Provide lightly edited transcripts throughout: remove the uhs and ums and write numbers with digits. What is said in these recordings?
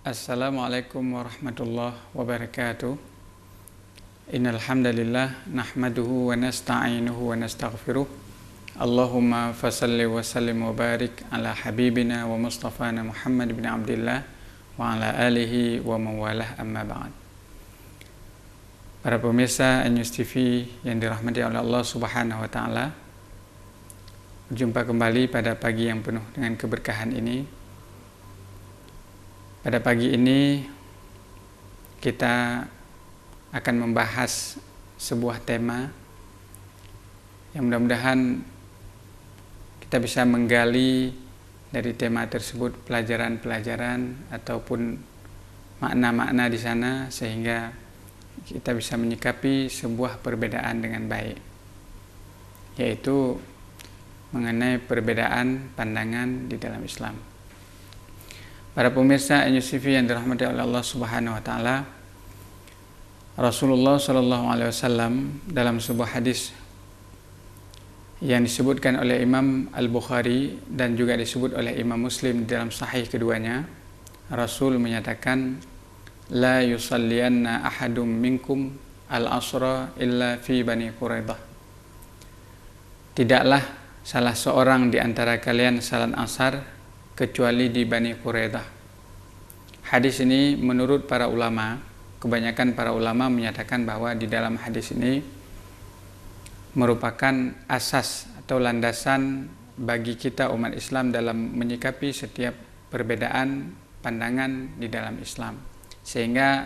Assalamualaikum warahmatullahi wabarakatuh. Innal hamdalillah nahmaduhu wa nasta'inuhu wa nastaghfiruh. Allahumma fasalli wa sallim wa barik ala habibina wa mustafana Muhammad bin Abdillah wa ala alihi wa mawalah, amma ba'd. Para pemirsa News TV yang dirahmati oleh Allah Subhanahu wa taala, berjumpa kembali pada pagi yang penuh dengan keberkahan ini. Pada pagi ini kita akan membahas sebuah tema yang mudah-mudahan kita bisa menggali dari tema tersebut pelajaran-pelajaran ataupun makna-makna di sana, sehingga kita bisa menyikapi sebuah perbedaan dengan baik, yaitu mengenai perbedaan pandangan di dalam Islam. Para pemirsa News TV yang dirahmati oleh Allah Subhanahu wa taala, Rasulullah sallallahu alaihi wasallam dalam sebuah hadis yang disebutkan oleh Imam Al-Bukhari dan juga disebut oleh Imam Muslim dalam sahih keduanya, Rasul menyatakan, la yusalliyanna ahadum minkum al-asra illa fi Bani Quraidah. Tidaklah salah seorang di antara kalian salat asar kecuali di Bani Quraidah. Hadis ini menurut para ulama, kebanyakan para ulama menyatakan bahwa di dalam hadis ini merupakan asas atau landasan bagi kita umat Islam dalam menyikapi setiap perbedaan pandangan di dalam Islam, sehingga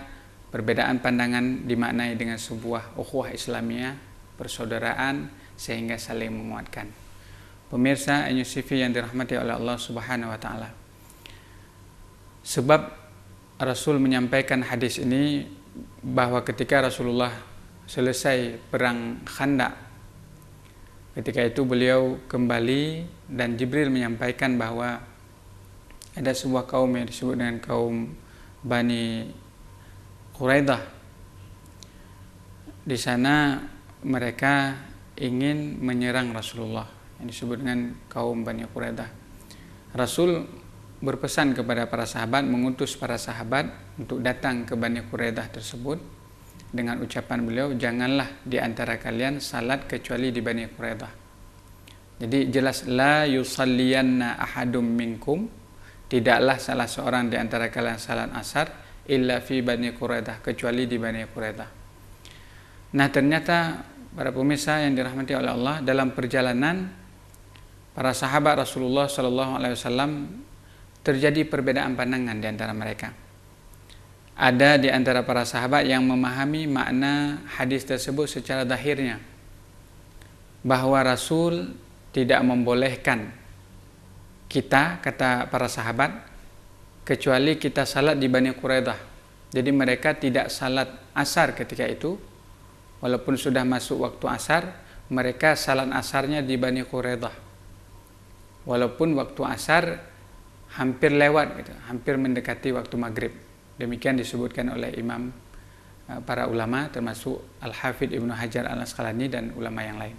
perbedaan pandangan dimaknai dengan sebuah ukhuwah Islamiyah, persaudaraan, sehingga saling menguatkan. Pemirsa News TV yang dirahmati oleh Allah Subhanahu wa taala, sebab Rasul menyampaikan hadis ini bahwa ketika Rasulullah selesai perang Khandaq, ketika itu beliau kembali dan Jibril menyampaikan bahwa ada sebuah kaum yang disebut dengan kaum Bani Quraidah. Di sana mereka ingin menyerang Rasulullah, yang disebut dengan kaum Bani Quraidah. Rasul berpesan kepada para sahabat, mengutus para sahabat untuk datang ke Bani Quraidah tersebut dengan ucapan beliau, janganlah di antara kalian salat kecuali di Bani Quraidah. Jadi jelas, la yusalliyanna ahadum minkum, tidaklah salah seorang di antara kalian salat asar illa fi Bani Quraidah, kecuali di Bani Quraidah. Nah, ternyata para pemirsa yang dirahmati oleh Allah, dalam perjalanan para sahabat Rasulullah Sallallahu Alaihi Wasallam terjadi perbedaan pandangan di antara mereka. Ada di antara para sahabat yang memahami makna hadis tersebut secara zahirnya, bahwa Rasul tidak membolehkan kita, kata para sahabat, kecuali kita salat di Bani Quraidah. Jadi mereka tidak salat asar ketika itu, walaupun sudah masuk waktu asar, mereka salat asarnya di Bani Quraidah. Walaupun waktu asar hampir lewat, gitu, hampir mendekati waktu maghrib. Demikian disebutkan oleh imam para ulama, termasuk Al-Hafidh Ibnu Hajar Al-Asqalani dan ulama yang lain.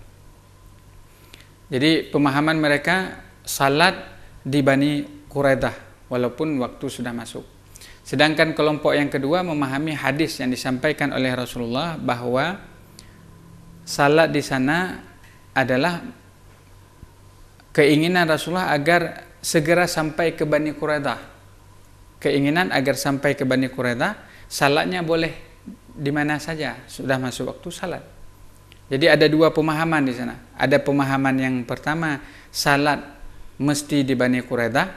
Jadi pemahaman mereka salat di Bani Quraidah walaupun waktu sudah masuk. Sedangkan kelompok yang kedua memahami hadis yang disampaikan oleh Rasulullah bahwa salat di sana adalah keinginan Rasulullah agar segera sampai ke Bani Quraidah. Keinginan agar sampai ke Bani Quraidah, salatnya boleh di mana saja, sudah masuk waktu salat. Jadi ada dua pemahaman di sana. Ada pemahaman yang pertama, salat mesti di Bani Quraidah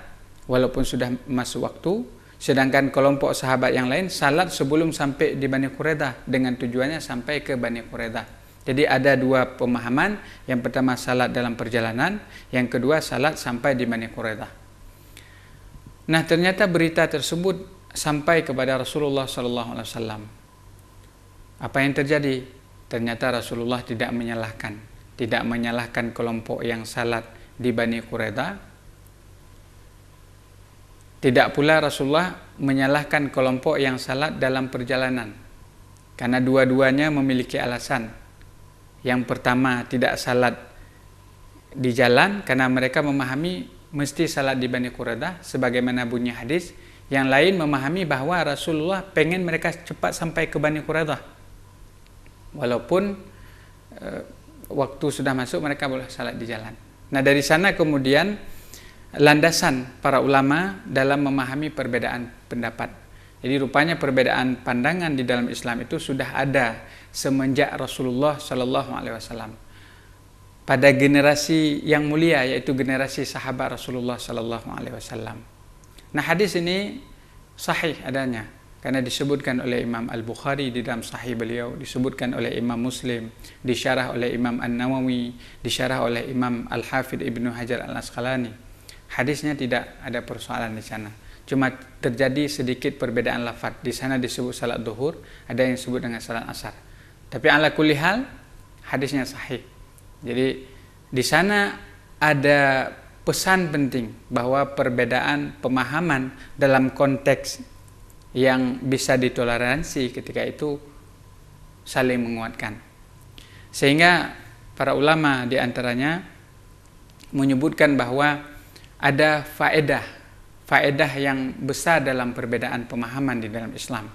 walaupun sudah masuk waktu. Sedangkan kelompok sahabat yang lain salat sebelum sampai di Bani Quraidah dengan tujuannya sampai ke Bani Quraidah. Jadi ada dua pemahaman, yang pertama salat dalam perjalanan, yang kedua salat sampai di Bani Quraidah. Nah, ternyata berita tersebut sampai kepada Rasulullah SAW. Apa yang terjadi? Ternyata Rasulullah tidak menyalahkan kelompok yang salat di Bani Quraidah. Tidak pula Rasulullah menyalahkan kelompok yang salat dalam perjalanan, karena dua-duanya memiliki alasan. Yang pertama, tidak salat di jalan karena mereka memahami mesti salat di Bani Quraidah sebagaimana bunyi hadis, Yang lain memahami bahwa Rasulullah pengen mereka cepat sampai ke Bani Quraidah. Walaupun waktu sudah masuk mereka boleh salat di jalan. Nah, dari sana kemudian landasan para ulama dalam memahami perbedaan pendapat. Jadi rupanya perbedaan pandangan di dalam Islam itu sudah ada semenjak Rasulullah Shallallahu Alaihi Wasallam. Pada generasi yang mulia, yaitu generasi sahabat Rasulullah Shallallahu Alaihi Wasallam. Nah, hadis ini sahih adanya karena disebutkan oleh Imam Al-Bukhari di dalam sahih beliau, disebutkan oleh Imam Muslim, disyarah oleh Imam An-Nawawi, disyarah oleh Imam Al-Hafidh Ibnu Hajar Al-Asqalani. Hadisnya tidak ada persoalan di sana. Cuma terjadi sedikit perbedaan lafaz. Di sana disebut salat zuhur, ada yang disebut dengan salat asar. Tapi ala kulli hal hadisnya sahih. Jadi di sana ada pesan penting bahwa perbedaan pemahaman dalam konteks yang bisa ditoleransi ketika itu saling menguatkan. Sehingga para ulama diantaranya menyebutkan bahwa ada faedah yang besar dalam perbedaan pemahaman di dalam Islam.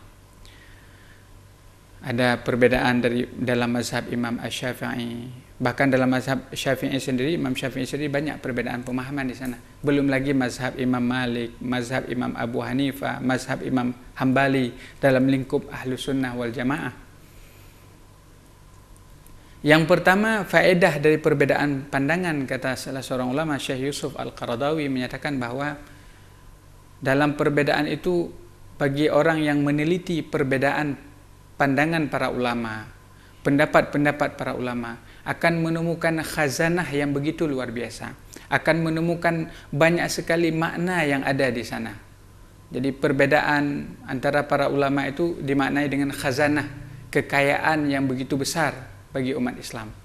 Ada perbedaan dalam mazhab Imam Asy-Syafi'i. Bahkan dalam mazhab Syafi'i sendiri, Imam Syafi'i sendiri banyak perbedaan pemahaman di sana. Belum lagi mazhab Imam Malik, mazhab Imam Abu Hanifah, mazhab Imam Hambali dalam lingkup Ahlus Sunnah wal Jamaah. Yang pertama, faedah dari perbedaan pandangan, kata salah seorang ulama, Syekh Yusuf Al-Qaradawi, menyatakan bahwa dalam perbedaan itu bagi orang yang meneliti perbedaan pandangan para ulama, pendapat-pendapat para ulama, akan menemukan khazanah yang begitu luar biasa, akan menemukan banyak sekali makna yang ada di sana. Jadi perbedaan antara para ulama itu dimaknai dengan khazanah, kekayaan yang begitu besar bagi umat Islam.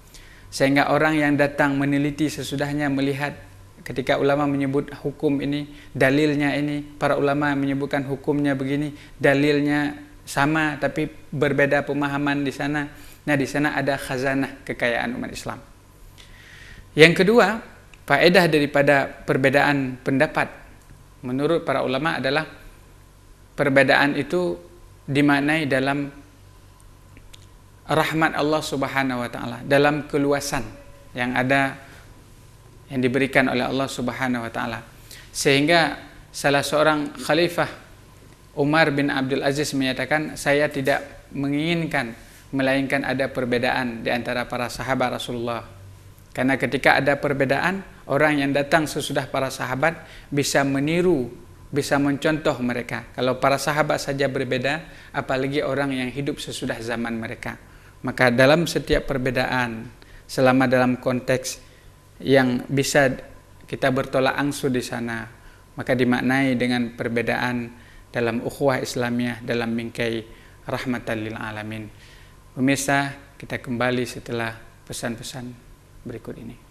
Sehingga orang yang datang meneliti sesudahnya melihat ketika ulama menyebut hukum ini, dalilnya ini, para ulama menyebutkan hukumnya begini, dalilnya sama tapi berbeda pemahaman di sana. Nah, di sana ada khazanah kekayaan umat Islam. Yang kedua, faedah daripada perbedaan pendapat menurut para ulama adalah perbedaan itu dimaknai dalam rahmat Allah Subhanahu wa taala, dalam keluasan yang ada yang diberikan oleh Allah Subhanahu wa taala. Sehingga salah seorang khalifah, Umar bin Abdul Aziz, menyatakan, saya tidak menginginkan melainkan ada perbedaan di antara para sahabat Rasulullah. Karena ketika ada perbedaan, orang yang datang sesudah para sahabat bisa meniru, bisa mencontoh mereka. Kalau para sahabat saja berbeda, apalagi orang yang hidup sesudah zaman mereka. Maka dalam setiap perbedaan, selama dalam konteks yang bisa kita bertolak ansur di sana, maka dimaknai dengan perbedaan dalam ukhuwah Islamiyah, dalam bingkai rahmatan lil alamin. Pemirsa, kita kembali setelah pesan-pesan berikut ini.